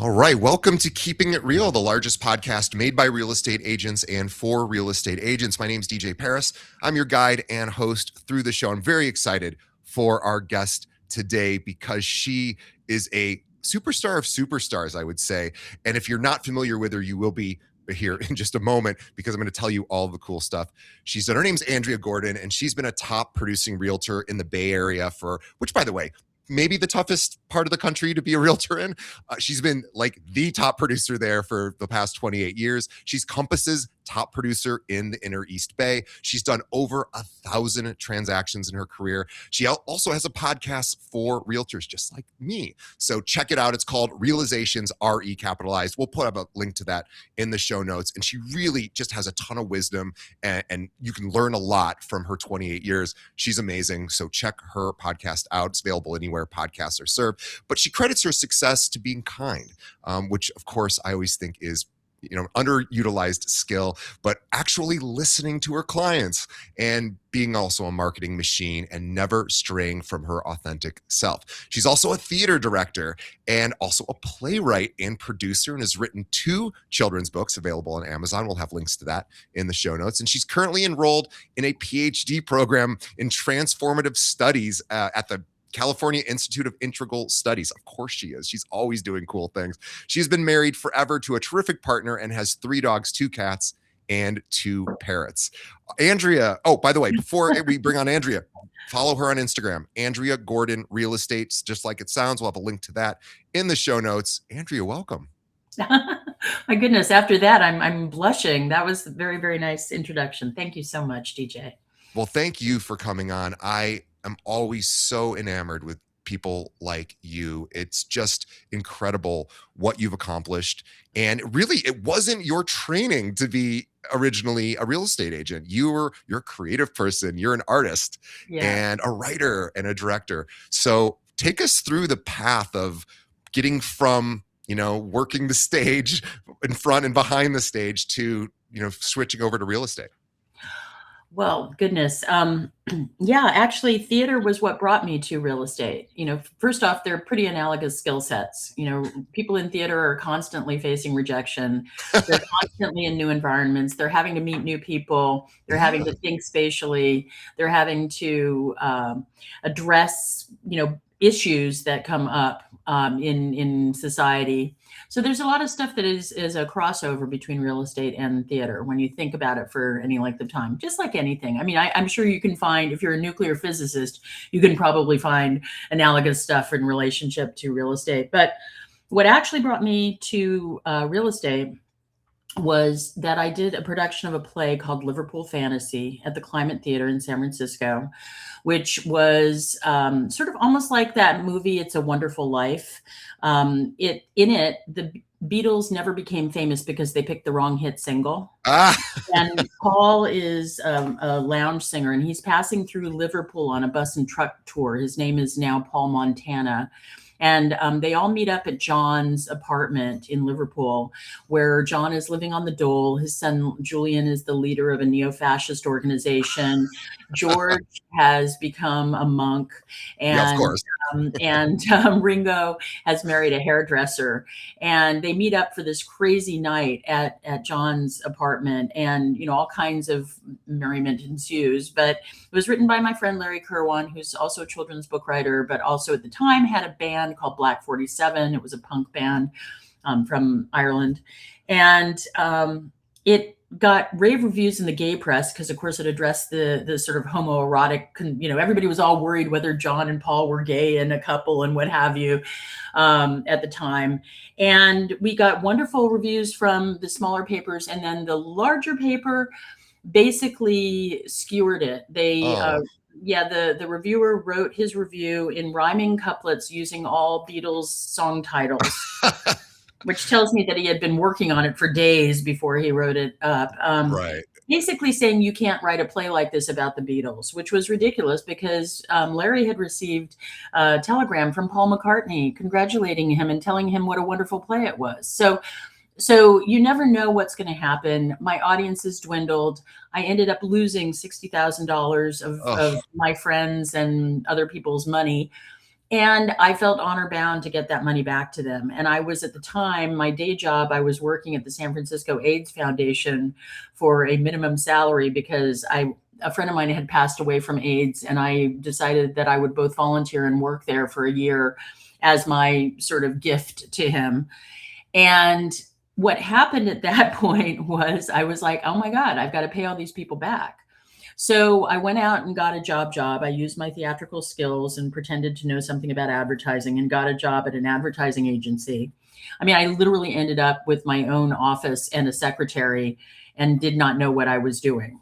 All right. Welcome to Keeping It Real, the largest podcast made by real estate agents and for real estate agents. My name's DJ Paris. I'm your guide and host through the show. I'm very excited for our guest today because she is a superstar of superstars, I would say. And if you're not familiar with her, you will be here in just a moment because I'm going to tell you all the cool stuff she's done. Her name's Andrea Gordon, and she's been a top producing realtor in the Bay Area which, by the way, maybe the toughest part of the country to be a realtor in. She's been like the top producer there for the past 28 years. She's Compass's top producer in the Inner East Bay. She's done over 1,000 transactions in her career. She also has a podcast for realtors just like me. So check it out. It's called Realizations, RE capitalized. We'll put up a link to that in the show notes. And she really just has a ton of wisdom and you can learn a lot from her 28 years. She's amazing. So check her podcast out. It's available anywhere podcasts are served. But she credits her success to being kind, which of course I always think is underutilized skill, but actually listening to her clients and being also a marketing machine and never straying from her authentic self. She's also a theater director and also a playwright and producer and has written 2 children's books available on Amazon. We'll have links to that in the show notes. And she's currently enrolled in a PhD program in transformative studies at the California Institute of Integral Studies. Of course she is. She's always doing cool things. She's been married forever to a terrific partner and has 3 dogs, 2 cats, and 2 parrots. Andrea, oh, by the way, before we bring on Andrea, follow her on Instagram, Andrea Gordon Real Estate, just like it sounds. We'll have a link to that in the show notes. Andrea, welcome. My goodness, after that, I'm blushing. That was a very, very nice introduction. Thank you so much, DJ. Well, thank you for coming on. I'm always so enamored with people like you. It's just incredible what you've accomplished. And really, it wasn't your training to be originally a real estate agent. You're a creative person. You're an artist and a writer and a director. So take us through the path of getting from, working the stage in front and behind the stage to, switching over to real estate. Well, goodness. Actually, theater was what brought me to real estate. First off, they're pretty analogous skill sets. People in theater are constantly facing rejection. They're constantly in new environments. They're having to meet new people. They're having to think spatially. They're having to address, issues that come up in society. So there's a lot of stuff that is a crossover between real estate and theater when you think about it for any length of time, just like anything. I mean, I'm sure you can find, if you're a nuclear physicist, you can probably find analogous stuff in relationship to real estate. But what actually brought me to real estate was that I did a production of a play called Liverpool Fantasy at the Climate Theater in San Francisco, which was sort of almost like that movie, It's a Wonderful Life. In it, the Beatles never became famous because they picked the wrong hit single. And Paul is a lounge singer, and he's passing through Liverpool on a bus and truck tour. His name is now Paul Montana. And they all meet up at John's apartment in Liverpool, where John is living on the dole. His son, Julian, is the leader of a neo-fascist organization. George has become a monk. And, of course. Ringo has married a hairdresser. And they meet up for this crazy night at John's apartment. And, all kinds of merriment ensues. But it was written by my friend Larry Kirwan, who's also a children's book writer, but also at the time had a band called Black 47. It was a punk band from Ireland. And it got rave reviews in the gay press because, of course, it addressed the sort of homoerotic, everybody was all worried whether John and Paul were gay and a couple and what have you at the time. And we got wonderful reviews from the smaller papers. And then the larger paper basically skewered it. The reviewer wrote his review in rhyming couplets using all Beatles song titles, which tells me that he had been working on it for days before he wrote it up. Right. Basically saying you can't write a play like this about the Beatles, which was ridiculous because Larry had received a telegram from Paul McCartney congratulating him and telling him what a wonderful play it was. So you never know what's going to happen. My audiences dwindled. I ended up losing $60,000 of my friends and other people's money. And I felt honor bound to get that money back to them. And I was, at the time, my day job, I was working at the San Francisco AIDS Foundation for a minimum salary because a friend of mine had passed away from AIDS, and I decided that I would both volunteer and work there for a year as my sort of gift to him. And what happened at that point was I was like, oh my God, I've got to pay all these people back. So I went out and got a job. I used my theatrical skills and pretended to know something about advertising and got a job at an advertising agency. I mean, I literally ended up with my own office and a secretary and did not know what I was doing.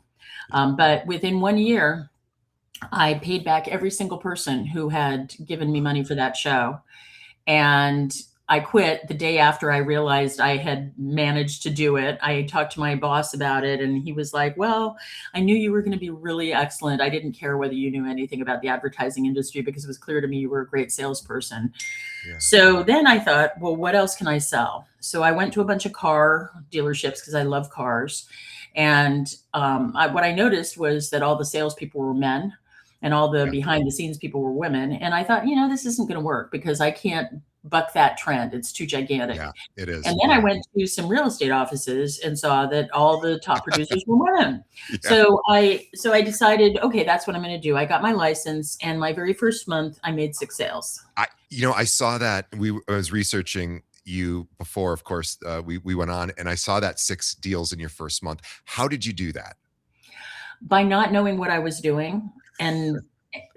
But within 1 year, I paid back every single person who had given me money for that show. And I quit the day after I realized I had managed to do it. I talked to my boss about it, and he was like, well, I knew you were going to be really excellent. I didn't care whether you knew anything about the advertising industry because it was clear to me you were a great salesperson. Yeah. So then I thought, well, what else can I sell? So I went to a bunch of car dealerships because I love cars. And what I noticed was that all the salespeople were men and all the Yeah. behind the scenes people were women. And I thought, this isn't going to work because I can't buck that trend. It's too gigantic. Yeah, it is. And then I went to some real estate offices and saw that all the top producers were women. Yeah. So I decided, okay, that's what I'm going to do. I got my license, and my very first month I made 6 sales. I saw that. I was researching you before, of course, we went on, and I saw that 6 deals in your first month. How did you do that? By not knowing what I was doing. And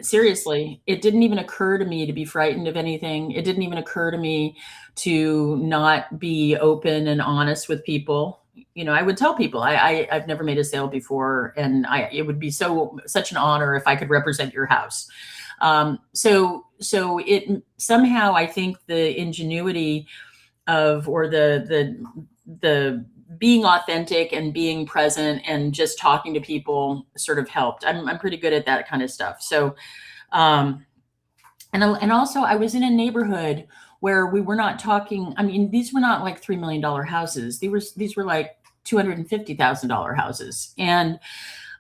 seriously, it didn't even occur to me to be frightened of anything. It didn't even occur to me to not be open and honest with people. I would tell people I've never made a sale before, and it would be such an honor if I could represent your house. So it somehow, I think the ingenuity or the being authentic and being present and just talking to people sort of helped. I'm pretty good at that kind of stuff. So, and also I was in a neighborhood where we were not talking. I mean, these were not like $3 million houses. These were like $250,000 houses. And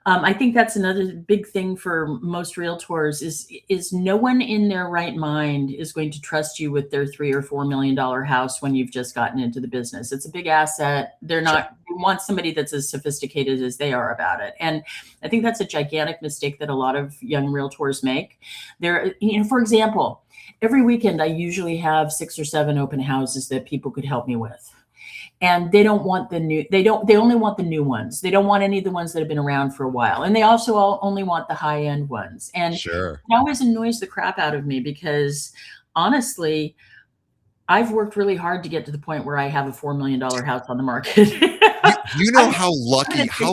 I think that's another big thing for most realtors is no one in their right mind is going to trust you with their $3 or $4 million house when you've just gotten into the business. It's a big asset. They're not, they want somebody that's as sophisticated as they are about it. And I think that's a gigantic mistake that a lot of young realtors make. For example, every weekend I usually have 6 or 7 open houses that people could help me with. And they don't want they only want the new ones. They don't want any of the ones that have been around for a while. And they also only want the high end ones. And Sure. it always annoys the crap out of me because honestly, I've worked really hard to get to the point where I have a $4 million house on the market. You know how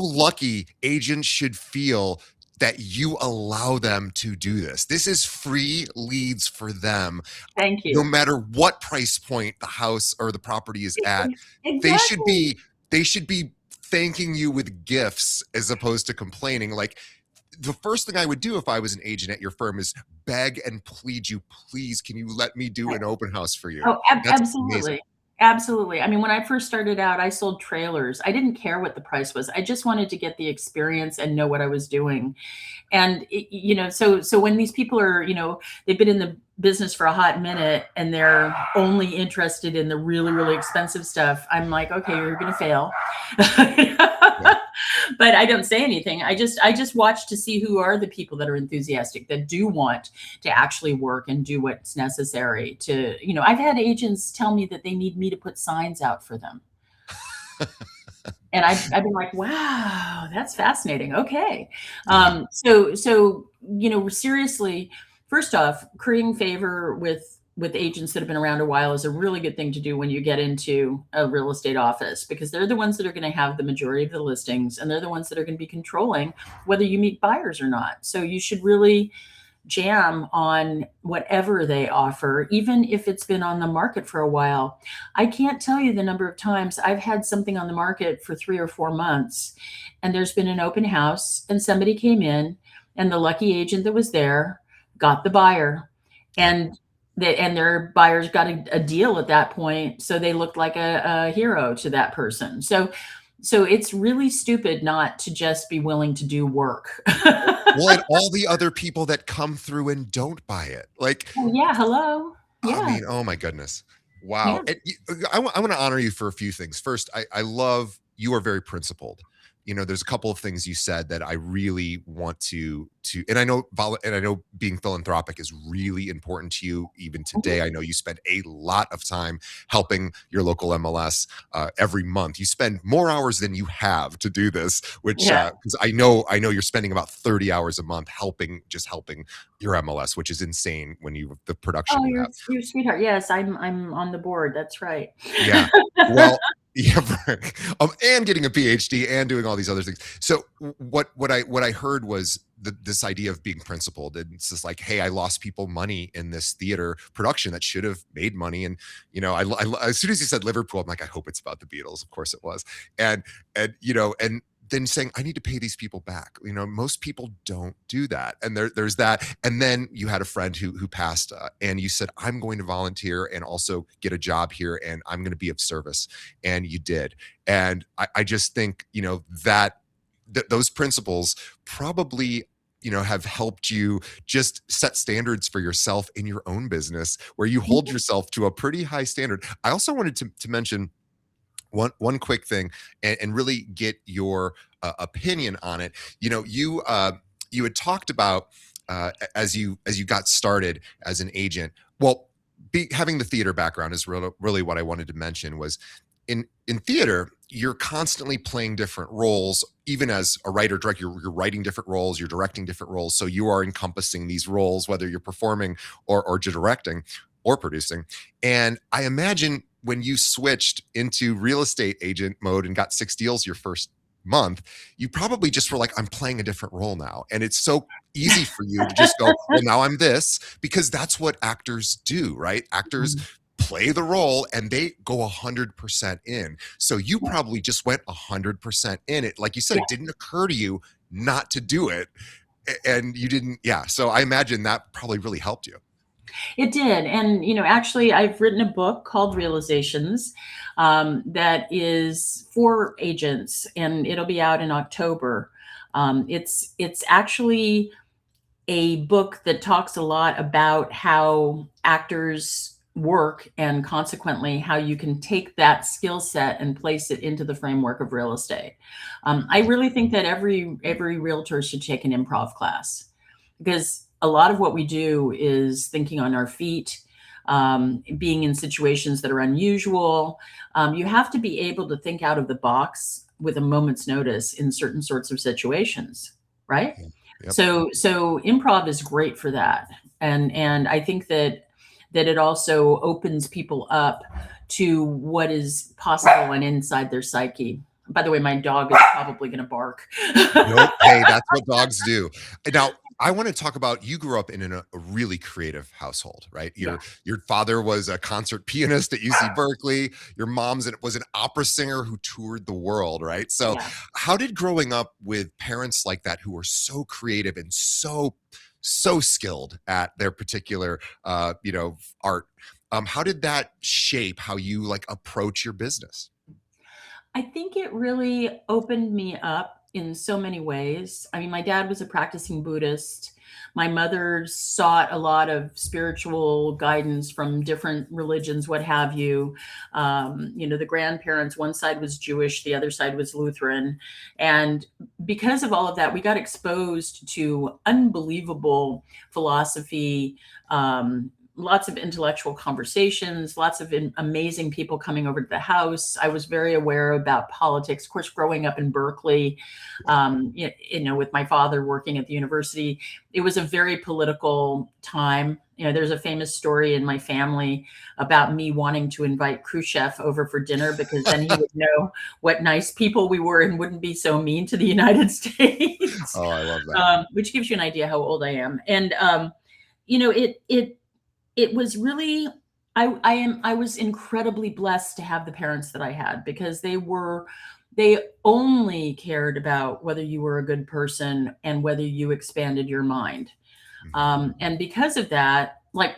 lucky agents should feel that you allow them to do this. This is free leads for them. Thank you. No matter what price point the house or the property is at, Exactly. they should be thanking you with gifts as opposed to complaining. Like, the first thing I would do if I was an agent at your firm is beg and plead you, please, can you let me do an open house for you? Oh, That's absolutely. amazing. Absolutely. I mean, when I first started out, I sold trailers. I didn't care what the price was. I just wanted to get the experience and know what I was doing. And so when these people are, they've been in the business for a hot minute and they're only interested in the really, really expensive stuff, I'm like, okay, you're going to fail. But I don't say anything. I just watch to see who are the people that are enthusiastic, that do want to actually work and do what's necessary to, I've had agents tell me that they need me to put signs out for them. And I've been like, wow, that's fascinating. Okay. So seriously, first off, creating favor with agents that have been around a while is a really good thing to do when you get into a real estate office, because they're the ones that are going to have the majority of the listings, and they're the ones that are going to be controlling whether you meet buyers or not. So you should really jam on whatever they offer, even if it's been on the market for a while. I can't tell you the number of times I've had something on the market for 3 or 4 months, and there's been an open house and somebody came in, and the lucky agent that was there got the buyer, and their buyers got a deal at that point. So they looked like a hero to that person. So So it's really stupid not to just be willing to do work. Well, and all the other people that come through and don't buy it. Like, Oh, yeah, hello. I Yeah, mean, oh my goodness. Wow. yeah. And I want to honor you for a few things. First, I love you are very principled. There's a couple of things you said that I really want and I know and I know being philanthropic is really important to you even Mhm. today. I know you spend a lot of time helping your local MLS every month. You spend more hours than you have to do this, which Yeah. because I know you're spending about 30 hours a month helping your MLS, which is insane when the production Oh, you have. you're a sweetheart. Yes, I'm on the board. That's right. Yeah. Well, yeah, and getting a PhD and doing all these other things. So what I heard was this idea of being principled. And it's just like, hey, I lost people money in this theater production that should have made money. And as soon as you said Liverpool, I'm like, I hope it's about the Beatles. Of course it was. And then saying I need to pay these people back. Most people don't do that, and there's that. And then you had a friend who passed, and you said I'm going to volunteer and also get a job here, and I'm going to be of service, and you did. And I just think those principles probably have helped you just set standards for yourself in your own business where you hold yourself to a pretty high standard. I also wanted to mention one quick thing and really get your opinion on it. You had talked about as you got started as an agent. Well, having the theater background is really what I wanted to mention was in theater you're constantly playing different roles. Even as a writer director, you're writing different roles, you're directing different roles, so you are encompassing these roles whether you're performing or directing or producing. And I imagine when you switched into real estate agent mode and got 6 deals your first month, you probably just were like, I'm playing a different role now. And it's so easy for you to just go, well, now I'm this, because that's what actors do, right? Actors Mhm. play the role and they go 100% in. So you probably just went 100% in it. Like you said, Yeah. it didn't occur to you not to do it. And you didn't, yeah. So I imagine that probably really helped you. It did. And, actually, I've written a book called Realizations that is for agents, and it'll be out in October. It's actually a book that talks a lot about how actors work and consequently how you can take that skill set and place it into the framework of real estate. I really think that every realtor should take an improv class because a lot of what we do is thinking on our feet, being in situations that are unusual. You have to be able to think out of the box with a moment's notice in certain sorts of situations, right? Yeah. Yep. So improv is great for that. And I think that it also opens people up to what is possible and inside their psyche. By the way, my dog is probably going to bark. Nope. Hey, that's what dogs do. Now, I want to talk about you grew up in a really creative household, right? Yeah. Your father was a concert pianist at UC Berkeley. Your was an opera singer who toured the world, right? So, Yeah. how did growing up with parents like that who were so creative and so skilled at their particular art, how did that shape how you like approach your business? I think it really opened me up in so many ways. I mean, my dad was a practicing Buddhist. My mother sought a lot of spiritual guidance from different religions, what have you. The grandparents, one side was Jewish, the other side was Lutheran. And because of all of that, we got exposed to unbelievable philosophy, lots of intellectual conversations, lots of amazing people coming over to the house. I was very aware about politics. Of course, growing up in Berkeley, with my father working at the university, it was a very political time. There's a famous story in my family about me wanting to invite Khrushchev over for dinner because then he would know what nice people we were and wouldn't be so mean to the United States, Oh, I love that. which gives you an idea how old I am. And it was really I was incredibly blessed to have the parents that I had because they only cared about whether you were a good person and whether you expanded your mind. Mhm. And because of that, like,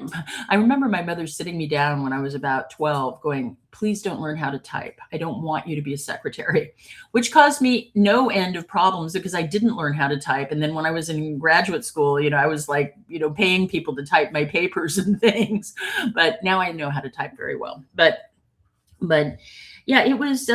I remember my mother sitting me down when I was about 12 going, please don't learn how to type. I don't want you to be a secretary, which caused me no end of problems because I didn't learn how to type. And then when I was in graduate school, I was like, paying people to type my papers and things, but now I know how to type very well. But yeah, it was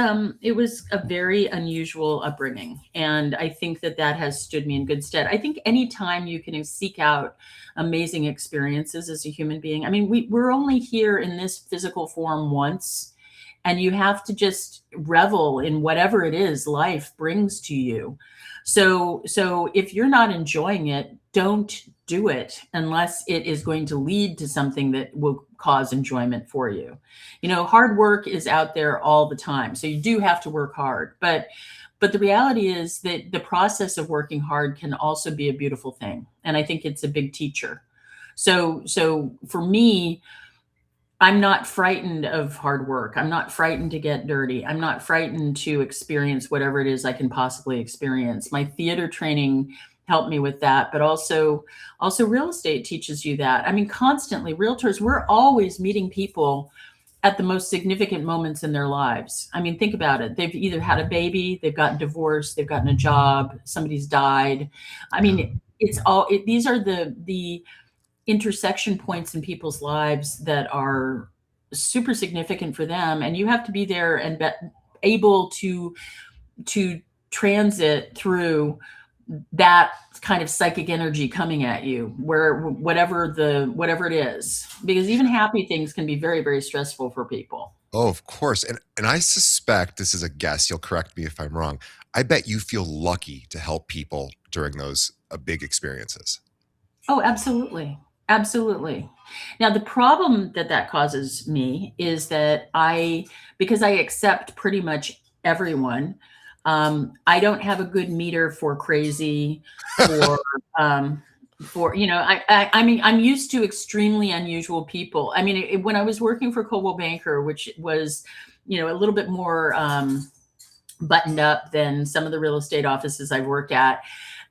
a very unusual upbringing, and I think that has stood me in good stead. I think anytime you can seek out amazing experiences as a human being, I mean, we're only here in this physical form once, and you have to just revel in whatever it is life brings to you. So if you're not enjoying it, don't do it unless it is going to lead to something that will cause enjoyment for you. Hard work is out there all the time, so you do have to work hard, but the reality is that the process of working hard can also be a beautiful thing, and I think it's a big teacher. So for me, I'm not frightened of hard work. I'm not frightened to get dirty. I'm not frightened to experience whatever it is I can possibly experience. My theater training helped me with that, but also real estate teaches you that. I mean, constantly, realtors, we're always meeting people at the most significant moments in their lives. I mean, think about it. They've either had a baby, they've gotten divorced, they've gotten a job, somebody's died. I mean, these are the intersection points in people's lives that are super significant for them, and you have to be there and able to transit through that kind of psychic energy coming at you, where whatever it is, because even happy things can be very, very stressful for people. Oh, of course. And I suspect, this is a guess, you'll correct me if I'm wrong. I bet you feel lucky to help people during those big experiences. Oh, absolutely. Absolutely. Now, the problem that causes me is that because I accept pretty much everyone, I don't have a good meter for crazy, for, I mean, I'm used to extremely unusual people. I mean, when I was working for Coldwell Banker, which was, a little bit more buttoned up than some of the real estate offices I've worked at.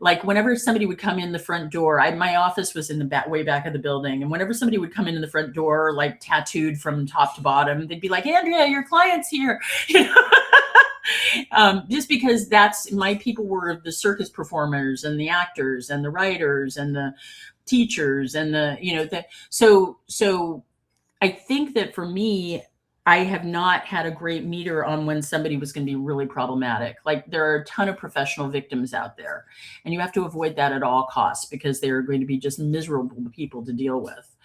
Like whenever somebody would come in the front door, my office was in the way back of the building. And whenever somebody would come in the front door, like tattooed from top to bottom, they'd be like, Andrea, your client's here. Just because my people were the circus performers and the actors and the writers and the teachers and so I think that for me, I have not had a great meter on when somebody was going to be really problematic. Like there are a ton of professional victims out there, and you have to avoid that at all costs because they are going to be just miserable people to deal with.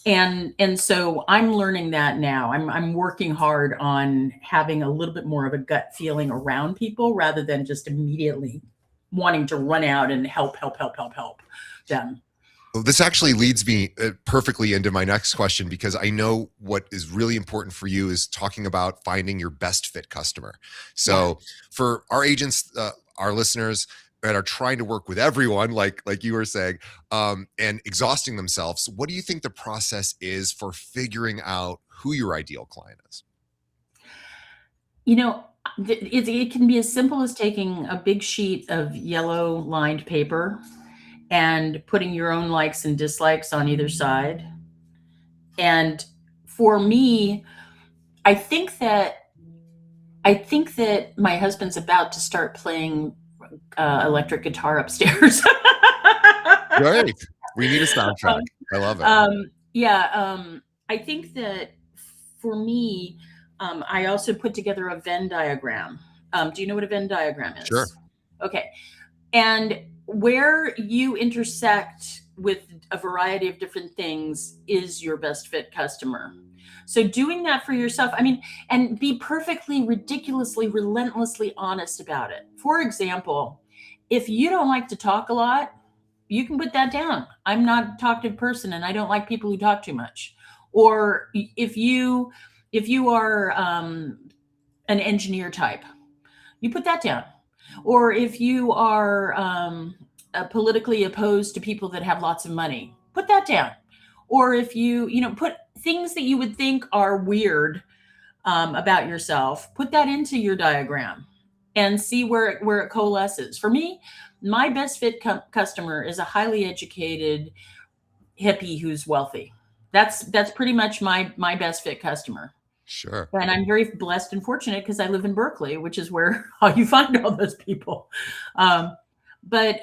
And so I'm learning that now. I'm working hard on having a little bit more of a gut feeling around people rather than just immediately wanting to run out and help them. Well, this actually leads me perfectly into my next question, because I know what is really important for you is talking about finding your best fit customer. So for our agents, our listeners that are trying to work with everyone, like you were saying, and exhausting themselves, what do you think the process is for figuring out who your ideal client is? It can be as simple as taking a big sheet of yellow lined paper and putting your own likes and dislikes on either side. And for me, I think that my husband's about to start playing electric guitar upstairs. Great. We need a soundtrack. I love it. I think that for me, I also put together a Venn diagram. Do you know what a Venn diagram is? Sure. Okay. And where you intersect with a variety of different things is your best fit customer. So doing that for yourself, I mean, and be perfectly, ridiculously, relentlessly honest about it. For example, if you don't like to talk a lot, you can put that down. I'm not a talkative person and I don't like people who talk too much. Or if you are an engineer type, you put that down. Or if you are politically opposed to people that have lots of money, put that down. Or if you put things that you would think are weird about yourself, put that into your diagram and see where it coalesces. For me, my best fit customer is a highly educated, hippie who's wealthy. That's pretty much my best fit customer. Sure. And I'm very blessed and fortunate because I live in Berkeley, which is where you find all those people. Um, but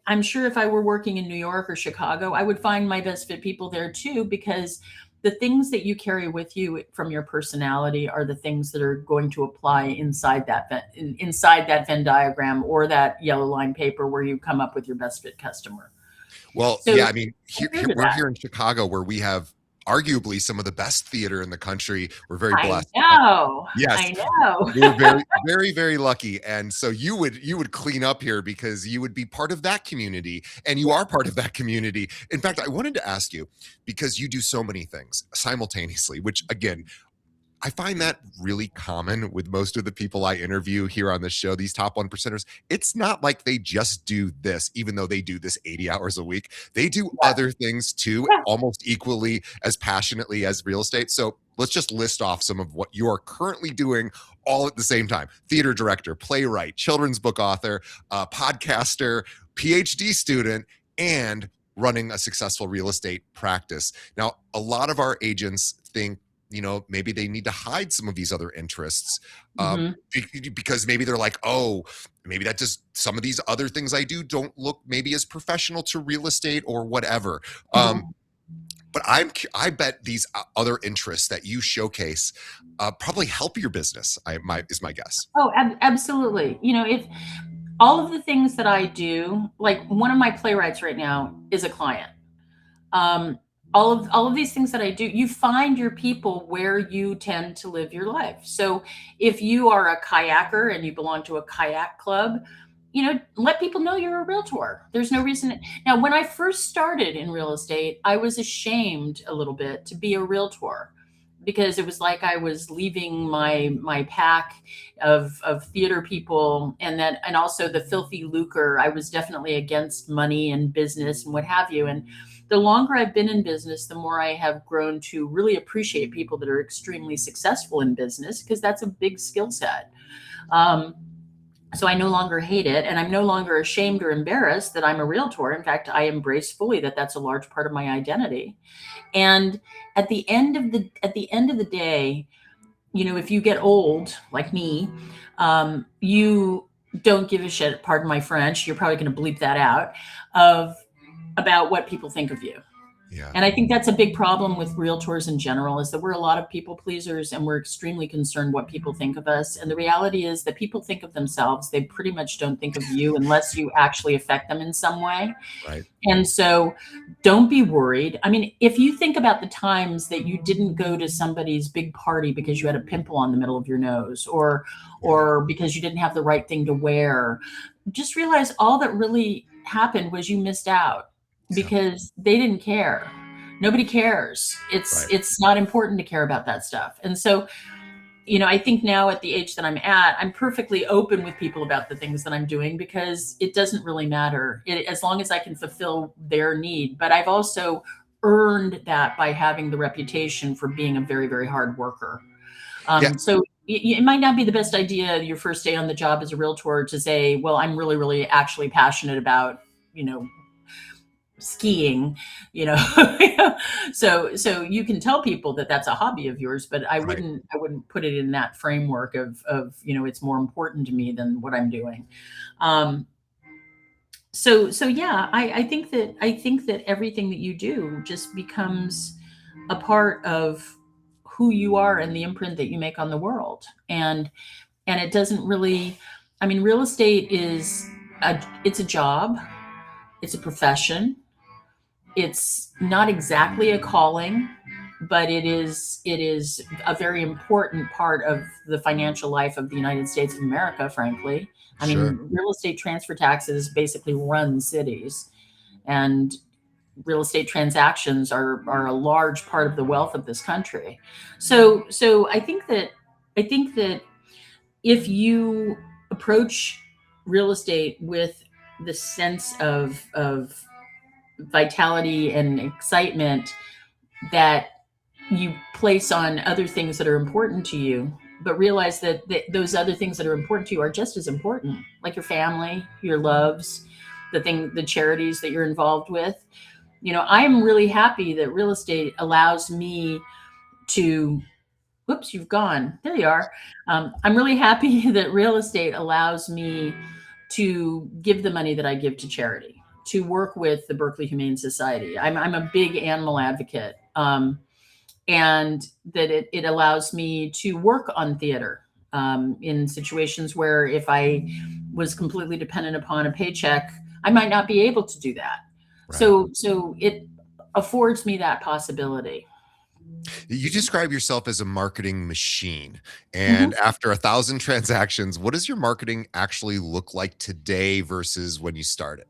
I'm sure if I were working in New York or Chicago, I would find my best fit people there too, because the things that you carry with you from your personality are the things that are going to apply inside that Venn diagram or that yellow line paper where you come up with your best fit customer. Well, So yeah, I mean, I'm here to we're that. here in Chicago where we have arguably some of the best theater in the country. We're very I blessed. know. Yes, I know. we're very, very, very lucky. And so you would clean up here because you would be part of that community, and you Yeah. are part of that community. In fact, I wanted to ask you, because you do so many things simultaneously, which again, I find that really common with most of the people I interview here on this show, these top one percenters. It's not like they just do this, even though they do this 80 hours a week. They do Yeah. other things too, Yeah. almost equally as passionately as real estate. So let's just list off some of what you are currently doing all at the same time: theater director, playwright, children's book author, podcaster, PhD student, and running a successful real estate practice. Now, a lot of our agents think, maybe they need to hide some of these other interests, Mhm. because maybe they're like, oh, maybe that just some of these other things I do don't look maybe as professional to real estate or whatever. Mhm. But I bet these other interests that you showcase probably help your business. Is my guess. Oh, absolutely. If all of the things that I do, like one of my playwrights right now is a client. Um, all of these things that I do, you find your people where you tend to live your life. So if you are a kayaker and you belong to a kayak club, let people know you're a realtor. There's no reason. Now, when I first started in real estate, I was ashamed a little bit to be a realtor because it was like I was leaving my pack of theater people, and also the filthy lucre. I was definitely against money and business and what have you. And the longer I've been in business, the more I have grown to really appreciate people that are extremely successful in business, because that's a big skill set. Um, so I no longer hate it, and I'm no longer ashamed or embarrassed that I'm a realtor. In fact, I embrace fully that that's a large part of my identity. And at the end of the day, if you get old like me, you don't give a shit. Pardon my French. You're probably going to bleep that out. Of About what people think of you. Yeah. And I think that's a big problem with realtors in general, is that we're a lot of people pleasers and we're extremely concerned what people think of us. And the reality is that people think of themselves. They pretty much don't think of you unless you actually affect them in some way. Right. And so don't be worried. I mean, if you think about the times that you didn't go to somebody's big party because you had a pimple on the middle of your nose, or because you didn't have the right thing to wear, just realize all that really happened was you missed out Yeah. because they didn't care. Nobody cares. It's Right. it's not important to care about that stuff. And so, I think now at the age that I'm at, I'm perfectly open with people about the things that I'm doing because it doesn't really matter as long as I can fulfill their need. But I've also earned that by having the reputation for being a very, very hard worker. Yeah. So it might not be the best idea your first day on the job as a realtor to say, well, I'm really, really actually passionate about, skiing, you know. So you can tell people that that's a hobby of yours, but I Right. wouldn't put it in that framework of it's more important to me than what I'm doing. um so yeah, I think that everything that you do just becomes a part of who you are and the imprint that you make on the world. And it doesn't really, I mean, real estate it's a job, it's a profession. It's not exactly a calling, but it is a very important part of the financial life of the United States of America, frankly. I Sure. mean, real estate transfer taxes basically run cities, and real estate transactions are a large part of the wealth of this country. So I think that if you approach real estate with the sense of vitality and excitement that you place on other things that are important to you, but realize that those other things that are important to you are just as important, like your family, your loves, the charities that you're involved with. I am really happy that real estate allows me to, whoops, you've gone. There you are. I'm really happy that real estate allows me to give the money that I give to charity, to work with the Berkeley Humane Society. I'm a big animal advocate, and that it allows me to work on theater in situations where if I was completely dependent upon a paycheck, I might not be able to do that. Right. So it affords me that possibility. You describe yourself as a marketing machine. Mhm. And after 1,000 transactions, what does your marketing actually look like today versus when you started?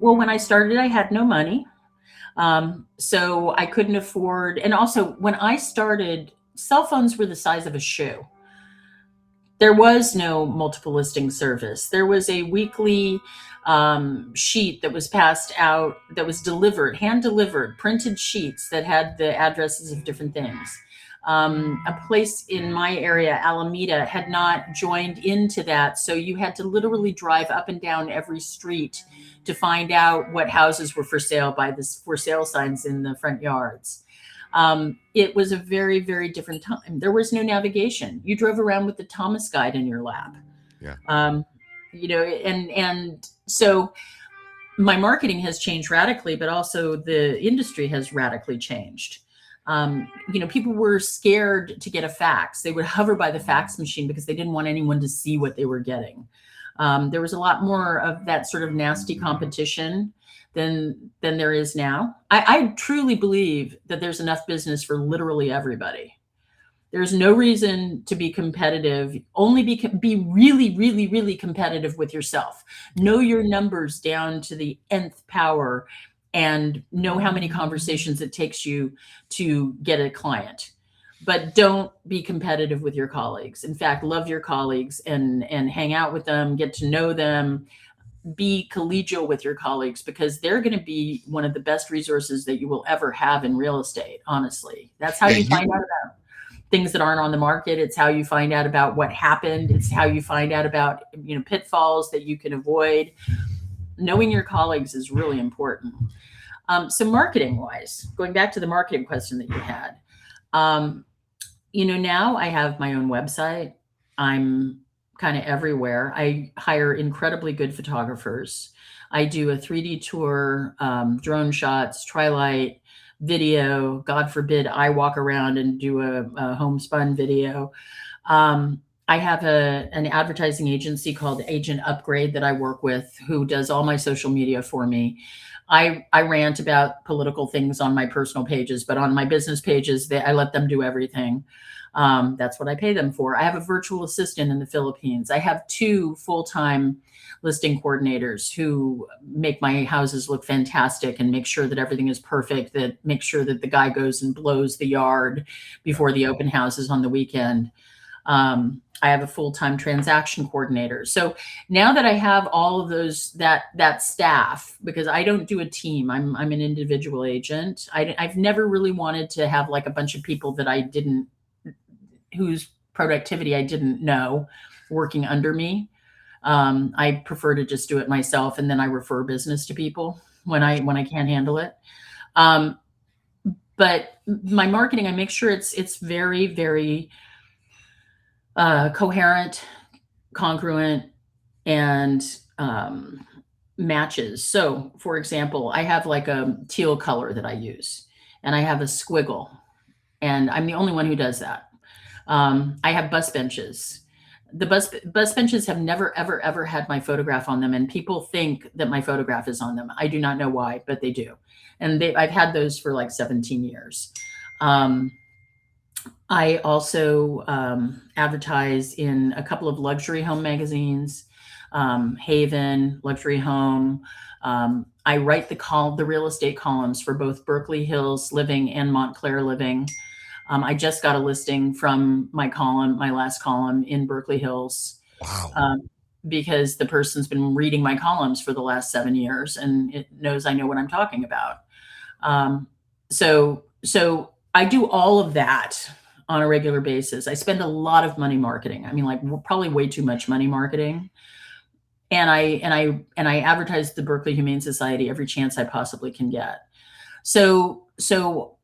Well, when I started, I had no money. So I couldn't afford, and also when I started, cell phones were the size of a shoe. There was no multiple listing service. There was a weekly sheet that was passed out, that was delivered, hand delivered, printed sheets that had the addresses of different things. A place in my area, Alameda, had not joined into that. So you had to literally drive up and down every street to find out what houses were for sale by the for sale signs in the front yards. It was a very, very different time. There was no navigation. You drove around with the Thomas Guide in your lap. Yeah. Um, and so my marketing has changed radically, but also the industry has radically changed. People were scared to get a fax. They would hover by the fax machine because they didn't want anyone to see what they were getting. There was a lot more of that sort of nasty competition than there is now. I truly believe that there's enough business for literally everybody. There's no reason to be competitive. Only be really, really, really competitive with yourself. Know your numbers down to the nth power, and know how many conversations it takes you to get a client. But don't be competitive with your colleagues. In fact, love your colleagues and hang out with them, get to know them, be collegial with your colleagues, because they're going to be one of the best resources that you will ever have in real estate. Honestly, that's how Yeah. you find out about things that aren't on the market. It's how you find out about what happened. It's how you find out about, pitfalls that you can avoid. Knowing your colleagues is really important. So marketing wise, going back to the marketing question that you had, um, now I have my own website. I'm kind of everywhere. I hire incredibly good photographers. I do a 3D tour, drone shots, tri-light, video. God forbid I walk around and do a homespun video. I have an advertising agency called Agent Upgrade that I work with, who does all my social media for me. I rant about political things on my personal pages, but on my business pages, I let them do everything. That's what I pay them for. I have a virtual assistant in the Philippines. I have 2 full-time listing coordinators who make my houses look fantastic and make sure that everything is perfect, that make sure that the guy goes and blows the yard before the open houses on the weekend. I have a full-time transaction coordinator. So now that I have all of those, that staff, because I don't do a team, I'm an individual agent. I've never really wanted to have like a bunch of people that whose productivity I didn't know working under me. I prefer to just do it myself, and then I refer business to people when I can't handle it. Um, but my marketing, I make sure it's very, very coherent, congruent, and matches. So, for example, I have like a teal color that I use, and I have a squiggle, and I'm the only one who does that. I have bus benches. The bus benches have never, ever, ever had my photograph on them, and people think that my photograph is on them. I do not know why, but they do, and I've had those for like 17 years. Um, I also advertise in a couple of luxury home magazines, Haven, Luxury Home. I write the real estate columns for both Berkeley Hills Living and Montclair Living. I just got a listing from my last column in Berkeley Hills, Wow. because the person's been reading my columns for the last 7 years and it knows I know what I'm talking about. Um, so I do all of that on a regular basis. I spend a lot of money marketing. I mean, like probably way too much money marketing. and I advertise the Berkeley Humane Society every chance I possibly can get. So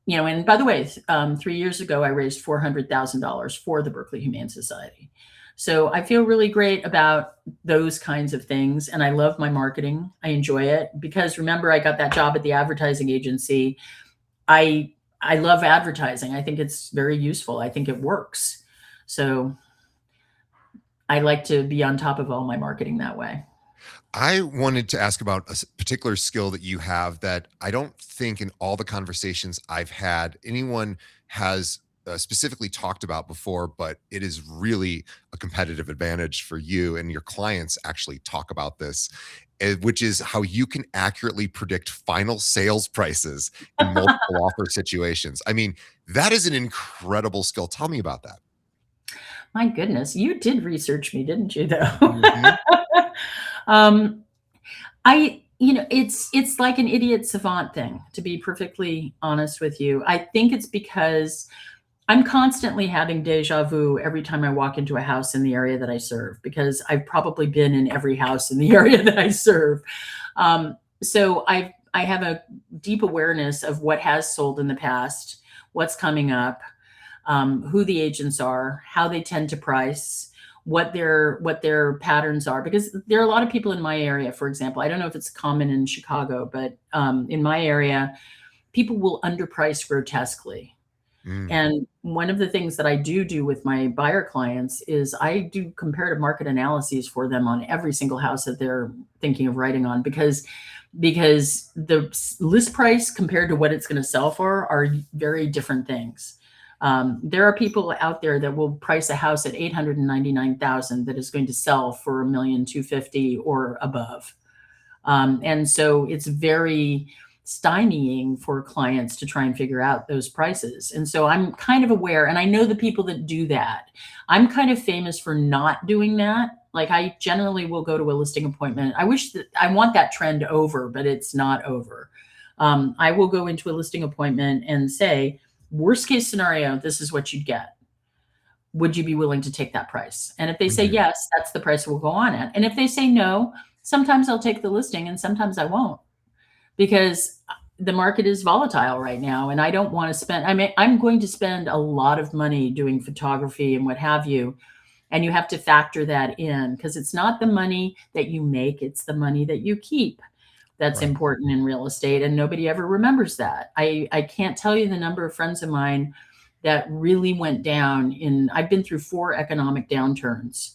and by the way, 3 years ago I raised $400,000 for the Berkeley Humane Society. So I feel really great about those kinds of things, and I love my marketing. I enjoy it because remember, I got that job at the advertising agency. I love advertising. I think it's very useful. I think it works. So I like to be on top of all my marketing that way. I wanted to ask about a particular skill that you have that I don't think in all the conversations I've had anyone has specifically talked about before, but it is really a competitive advantage for you and your clients actually talk about this, which is how you can accurately predict final sales prices in multiple offer situations. I mean, that is an incredible skill. Tell me about that. My goodness, you did research me, didn't you, though? Mhm. um, it's like an idiot savant thing, to be perfectly honest with you. I think it's because I'm constantly having deja vu every time I walk into a house in the area that I serve, because I've probably been in every house in the area that I serve. So I have a deep awareness of what has sold in the past, what's coming up, who the agents are, how they tend to price, what their patterns are. Because there are a lot of people in my area, for example. I don't know if it's common in Chicago, but in my area, people will underprice grotesquely. Mm, And one of the things that I do with my buyer clients is I do comparative market analyses for them on every single house that they're thinking of writing on, because the list price compared to what it's going to sell for are very different things. There are people out there that will price a house at 899,000 that is going to sell for 1,250,000 or above. And so it's very stymieing for clients to try and figure out those prices. And so I'm kind of aware, and I know the people that do that. I'm kind of famous for not doing that. Like I generally will go to a listing appointment. I want that trend over, but it's not over. I will go into a listing appointment and say, worst case scenario, this is what you'd get. Would you be willing to take that price? And if they say mhm. yes, that's the price we'll go on at. And if they say no, sometimes I'll take the listing and sometimes I won't, because the market is volatile right now and I don't want to spend, I mean, I'm going to spend a lot of money doing photography and what have you. And you have to factor that in, because it's not the money that you make, it's the money that you keep that's Right. important in real estate. And nobody ever remembers that. I can't tell you the number of friends of mine that really went down I've been through 4 economic downturns,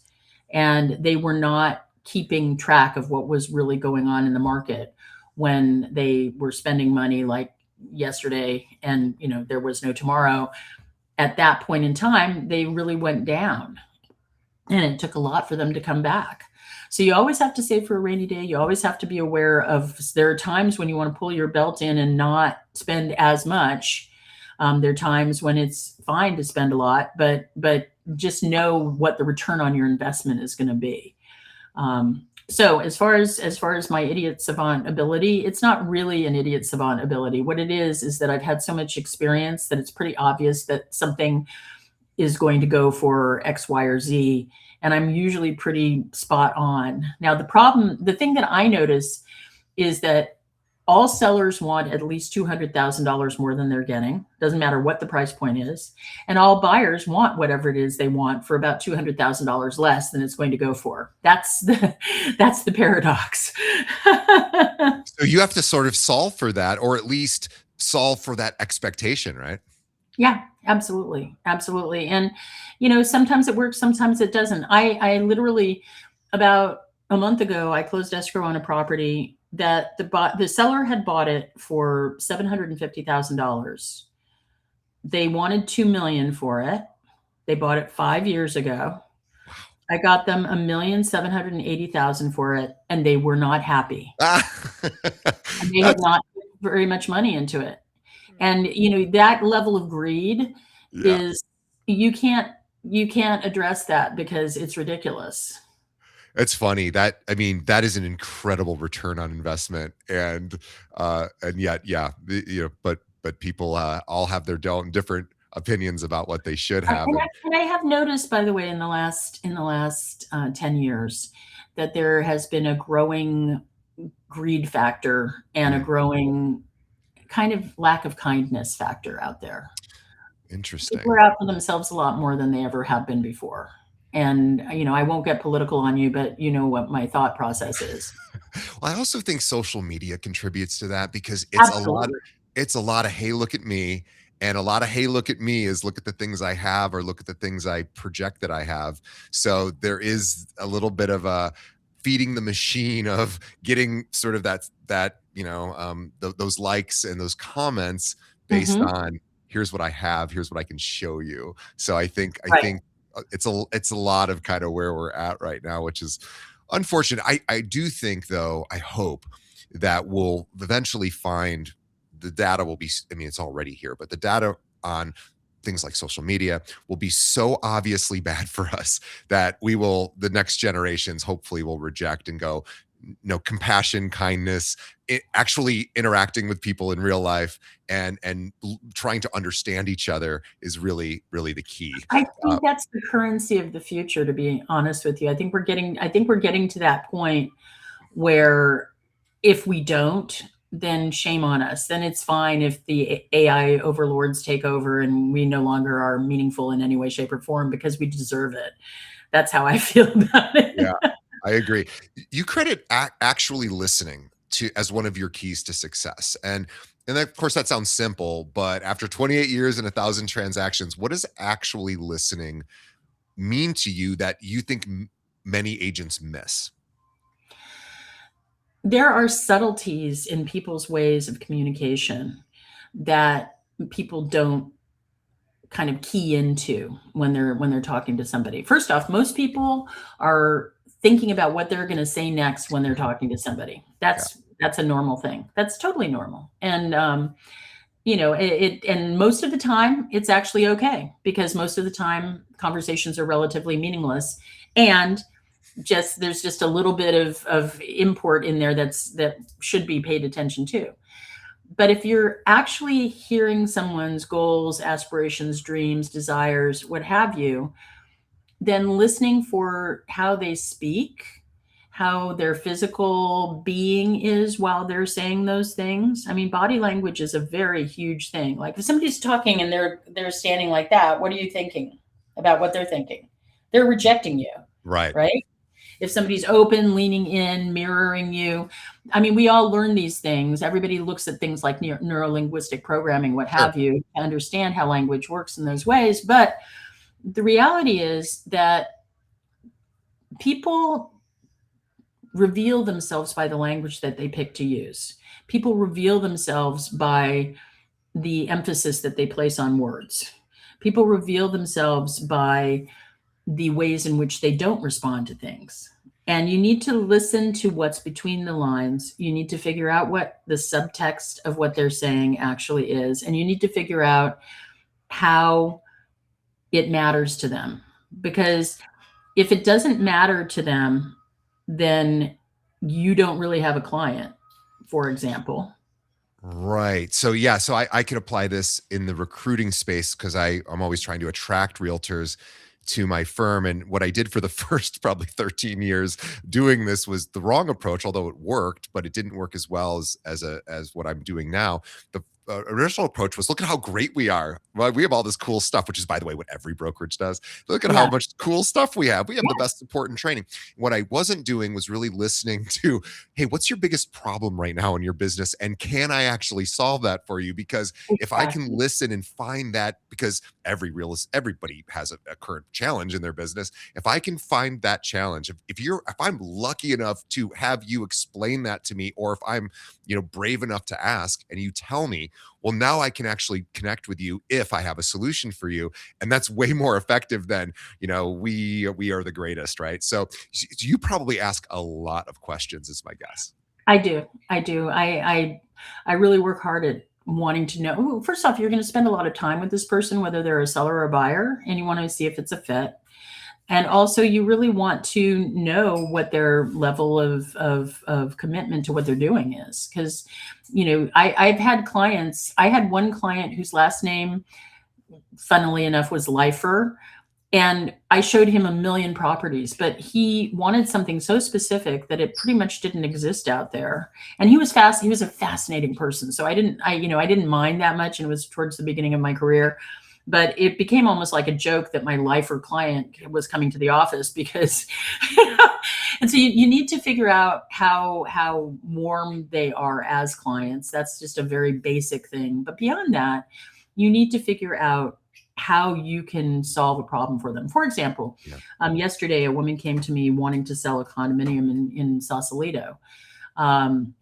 and they were not keeping track of what was really going on in the market when they were spending money like yesterday, and there was no tomorrow. At that point in time, they really went down, and it took a lot for them to come back. So you always have to save for a rainy day. You always have to be aware of, there are times when you want to pull your belt in and not spend as much. There are times when it's fine to spend a lot, but just know what the return on your investment is going to be. So as far as my idiot savant ability, it's not really an idiot savant ability. What it is that I've had so much experience that it's pretty obvious that something is going to go for X, Y, or Z. And I'm usually pretty spot on. Now, the thing that I notice is that all sellers want at least $200,000 more than they're getting. Doesn't matter what the price point is. And all buyers want whatever it is they want for about $200,000 less than it's going to go for. That's the paradox. So you have to sort of solve for that, or at least solve for that expectation, right? Yeah, absolutely. Absolutely. And, sometimes it works, sometimes it doesn't. I literally, about a month ago, I closed escrow on a property that the seller had bought it for $750,000. They wanted 2 million for it. They bought it 5 years ago. I got them 1,780,000 for it, and they were not happy. Ah, And they had that's not put very much money into it. And, that level of greed yeah. is, you can't address that because it's ridiculous. It's funny that I mean, that is an incredible return on investment, and yet, yeah, but people all have their different opinions about what they should have, And I and and I have noticed, by the way, in the last 10 years, that there has been a growing greed factor and a Mm, growing kind of lack of kindness factor out there. People interesting. are out for themselves a lot more than they ever have been before. And, I won't get political on you, but you know what my thought process is. Well, I also think social media contributes to that because Absolutely. it's a lot of, "Hey, look at me," and a lot of, "Hey, look at me," is look at the things I have or look at the things I project that I have. So there is a little bit of a feeding the machine of getting sort of those likes and those comments based Mhm. on, "Here's what I have, here's what I can show you." So I Right. think, it's a lot of kinda where we're at right now, which is unfortunate. I do think, though, I hope that we'll eventually find the data will be, I mean, it's already here, but the data on things like social media will be so obviously bad for us that the next generations hopefully will reject and go, no, compassion, kindness, actually interacting with people in real life and trying to understand each other is really, really the key. I Uh, think that's the currency of the future, to be honest with you. I think we're getting to that point where if we don't, then shame on us. Then it's fine if the AI overlords take over and we no longer are meaningful in any way, shape, or form because we deserve it. That's how I feel about yeah, it. I agree. You credit actually listening to as one of your keys to success, and of course that sounds simple, but after 28 years and 1,000 transactions, what does actually listening mean to you that you think many agents miss? There are subtleties in people's ways of communication that people don't kind of key into when they're talking to somebody. First off, most people are thinking about what they're going to say next when they're talking to somebody. Yeah, That's a normal thing. That's totally normal. And and most of the time it's actually okay because most of the time conversations are relatively meaningless and just there's just a little bit of import in there that should be paid attention to. But if you're actually hearing someone's goals, aspirations, dreams, desires, what have you, then listening for how they speak, how their physical being is while they're saying those things. I mean, body language is a very huge thing. Like if somebody's talking and they're standing like that, what are you thinking about what they're thinking? They're rejecting you, right. right? If somebody's open, leaning in, mirroring you. I mean, we all learn these things. Everybody looks at things like neuro-linguistic programming, what Sure. have you, to understand how language works in those ways. But the reality is that people reveal themselves by the language that they pick to use. People reveal themselves by the emphasis that they place on words. People reveal themselves by the ways in which they don't respond to things. And you need to listen to what's between the lines. You need to figure out what the subtext of what they're saying actually is. And you need to figure out how it matters to them. Because if it doesn't matter to them, then you don't really have a client, for example. Right. So yeah, so I could apply this in the recruiting space because I'm always trying to attract realtors to my firm. And what I did for the first probably 13 years doing this was the wrong approach, although it worked, but it didn't work as well as what I'm doing now. The original approach was look at how great we are. Well, we have all this cool stuff, which is, by the way, what every brokerage does. Look at how Yeah. much cool stuff we have. We have the Yeah. best support and training. What I wasn't doing was really listening to, hey, what's your biggest problem right now in your business? And can I actually solve that for you? Because if I can Exactly. listen and find that, because everybody has a current challenge in their business. If I can find that challenge, if I'm lucky enough to have you explain that to me, or if I'm, brave enough to ask and you tell me, well, now I can actually connect with you if I have a solution for you. And that's way more effective than, we are the greatest, right? So you probably ask a lot of questions, is my guess. I do. I do. I really work hard at wanting to know. Ooh, first off, you're going to spend a lot of time with this person, whether they're a seller or a buyer, and you want to see if it's a fit. And also, you really want to know what their level of commitment to what they're doing is, because I've had clients. I had one client whose last name, funnily enough, was Lifer, And I showed him a million properties, but he wanted something so specific that it pretty much didn't exist out there. And he was fast. He was a fascinating person. So I didn't mind that much. And it was towards the beginning of my career, but it became almost like a joke that my lifer client was coming to the office because, and so you need to figure out how warm they are as clients. That's just a very basic thing. But beyond that, you need to figure out how you can solve a problem for them. For example, Yeah. yesterday a woman came to me wanting to sell a condominium in Sausalito. Um,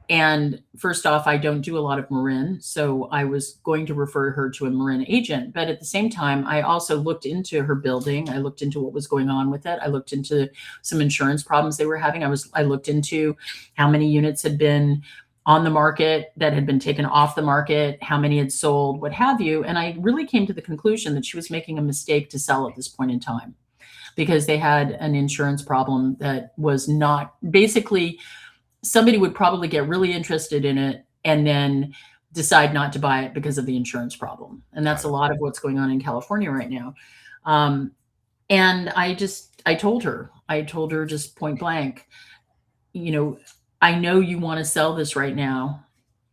and first off, I don't do a lot of Marin, so I was going to refer her to a Marin agent. But at the same time, I also looked into her building. I looked into what was going on with it. I looked into some insurance problems they were having. I looked into how many units had been on the market that had been taken off the market, how many had sold, what have you. And I really came to the conclusion that she was making a mistake to sell at this point in time because they had an insurance problem that was not basically somebody would probably get really interested in it and then decide not to buy it because of the insurance problem. And that's a lot of what's going on in California right now. And I told her just point blank, I know you want to sell this right now,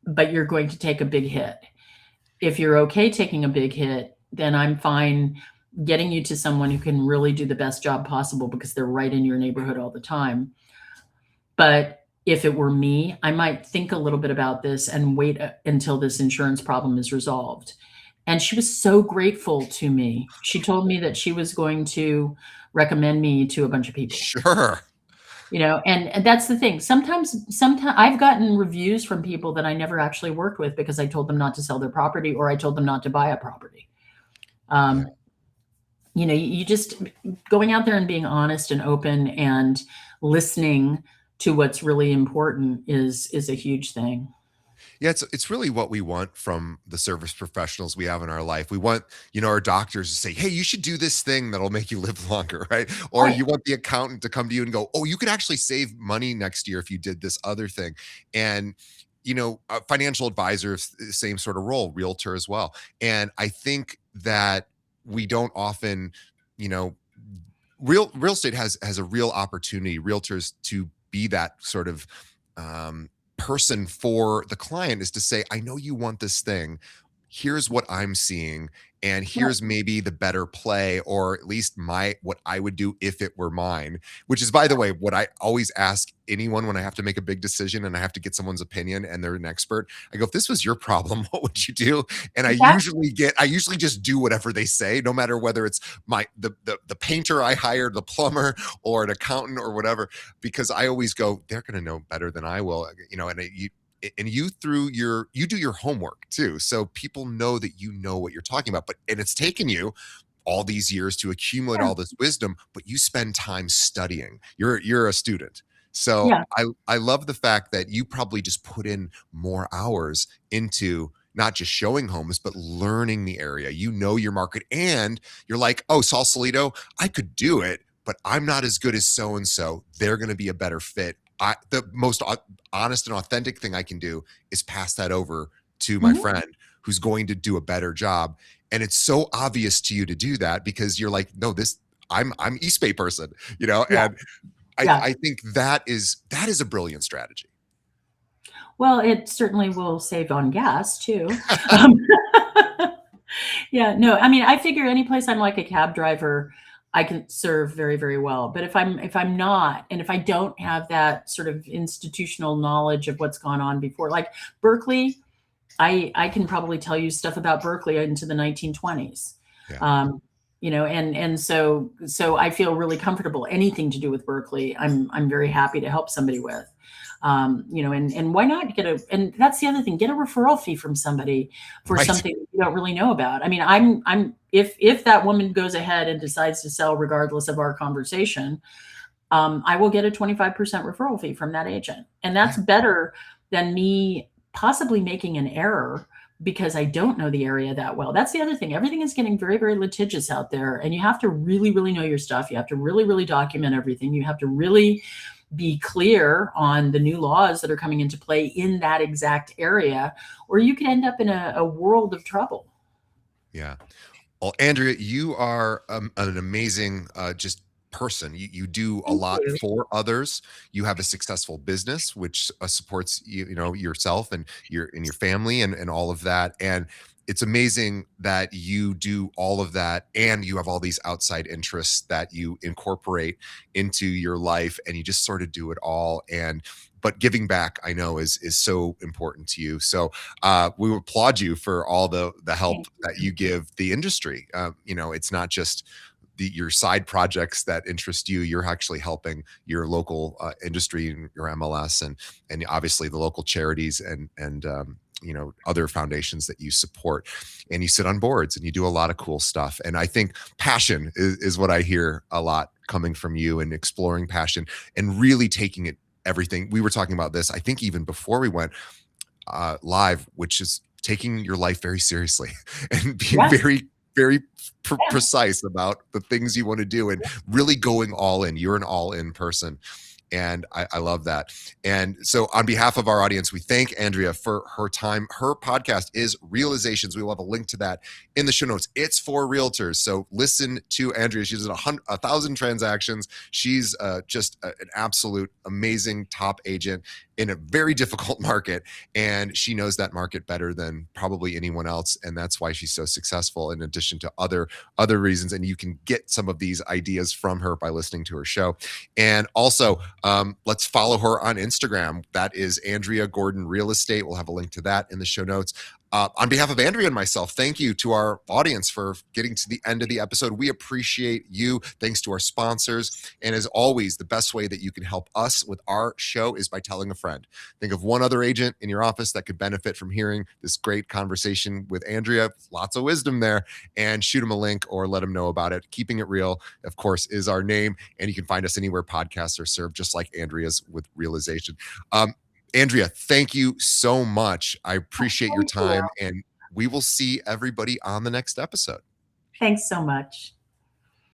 but you're going to take a big hit. If you're okay taking a big hit, then I'm fine getting you to someone who can really do the best job possible because they're right in your neighborhood all the time. But if it were me, I might think a little bit about this and wait until this insurance problem is resolved. And she was so grateful to me. She told me that she was going to recommend me to a bunch of people. Sure. And that's the thing. Sometimes I've gotten reviews from people that I never actually worked with because I told them not to sell their property or I told them not to buy a property. Yeah. You just going out there and being honest and open and listening to what's really important is a huge thing. Yeah, it's really what we want from the service professionals we have in our life. We want, our doctors to say, "Hey, you should do this thing that'll make you live longer," right? Or Right. you want the accountant to come to you and go, "Oh, you could actually save money next year if you did this other thing." And a financial advisor, same sort of role, realtor as well. And I think that we don't often, you know, real estate has a real opportunity, realtors, to be that sort of person for the client, is to say, I know you want this thing. Here's what I'm seeing. And Right. here's maybe the better play, or at least what I would do if it were mine, which is, by the way, what I always ask anyone when I have to make a big decision and I have to get someone's opinion and they're an expert. I go, if this was your problem, what would you do? And Exactly. I usually just do whatever they say, no matter whether it's the painter I hired, the plumber, or an accountant or whatever, because I always go, they're going to know better than I will, and you do your homework too, so people know that you know what you're talking about. And it's taken you all these years to accumulate Yeah. all this wisdom, but you spend time studying. You're a student. So Yeah. I love the fact that you probably just put in more hours into not just showing homes, but learning the area. You know your market, and you're like, oh, Sausalito, I could do it, but I'm not as good as so and so. They're going to be a better fit. The most honest and authentic thing I can do is pass that over to my Mhm. friend who's going to do a better job. And it's so obvious to you to do that because you're like, no, I'm East Bay person, Yeah. and Yeah. I think that is a brilliant strategy. Well, it certainly will save on gas too. Um, yeah, no, I mean, I figure any place I'm like a cab driver, I can serve very, very well. But if I'm not, and if I don't have that sort of institutional knowledge of what's gone on before, like Berkeley, I can probably tell you stuff about Berkeley into the 1920s. Yeah. Um, and so I feel really comfortable. Anything to do with Berkeley, I'm very happy to help somebody with. And why not and that's the other thing, get a referral fee from somebody for Right. something you don't really know about. I mean, if that woman goes ahead and decides to sell regardless of our conversation, I will get a 25% referral fee from that agent. And that's Yeah. better than me possibly making an error because I don't know the area that well. That's the other thing. Everything is getting very, very litigious out there. And you have to really, really know your stuff. You have to really, really document everything. You have to really be clear on the new laws that are coming into play in that exact area, or you could end up in a world of trouble. Yeah. Well, Andrea, you are an amazing just person. You do a Thank lot you. for others. You have a successful business which supports yourself and your family and all of that. And it's amazing that you do all of that and you have all these outside interests that you incorporate into your life and you just sort of do it all. And but giving back, I know, is so important to you. So we applaud you for all the help Thank that you. you give the industry. It's not just your side projects that interest you. You're actually helping your local industry and your MLS and obviously the local charities and other foundations that you support. And you sit on boards and you do a lot of cool stuff. And I think passion is what I hear a lot coming from you and exploring passion and really taking it everything. We were talking about this, I think, even before we went live, which is taking your life very seriously and being Yes. very, very Yeah. precise about the things you want to do and really going all in. You're an all in person. And I love that. And so, on behalf of our audience, we thank Andrea for her time. Her podcast is Realizations. We will have a link to that in the show notes. It's for realtors. So, listen to Andrea. She's at 1,000 transactions. She's just an absolute amazing top agent in a very difficult market. And she knows that market better than probably anyone else. And that's why she's so successful, in addition to other reasons. And you can get some of these ideas from her by listening to her show. And also, let's follow her on Instagram. That is Andrea Gordon Real Estate. We'll have a link to that in the show notes. On behalf of Andrea and myself, thank you to our audience for getting to the end of the episode. We appreciate you. Thanks to our sponsors. And as always, the best way that you can help us with our show is by telling a friend. Think of one other agent in your office that could benefit from hearing this great conversation with Andrea. Lots of wisdom there. And shoot them a link or let them know about it. Keeping It Real, of course, is our name. And you can find us anywhere podcasts are served, just like Andrea's with Realization. Andrea, thank you so much. I appreciate your Thank you. time, and we will see everybody on the next episode. Thanks so much.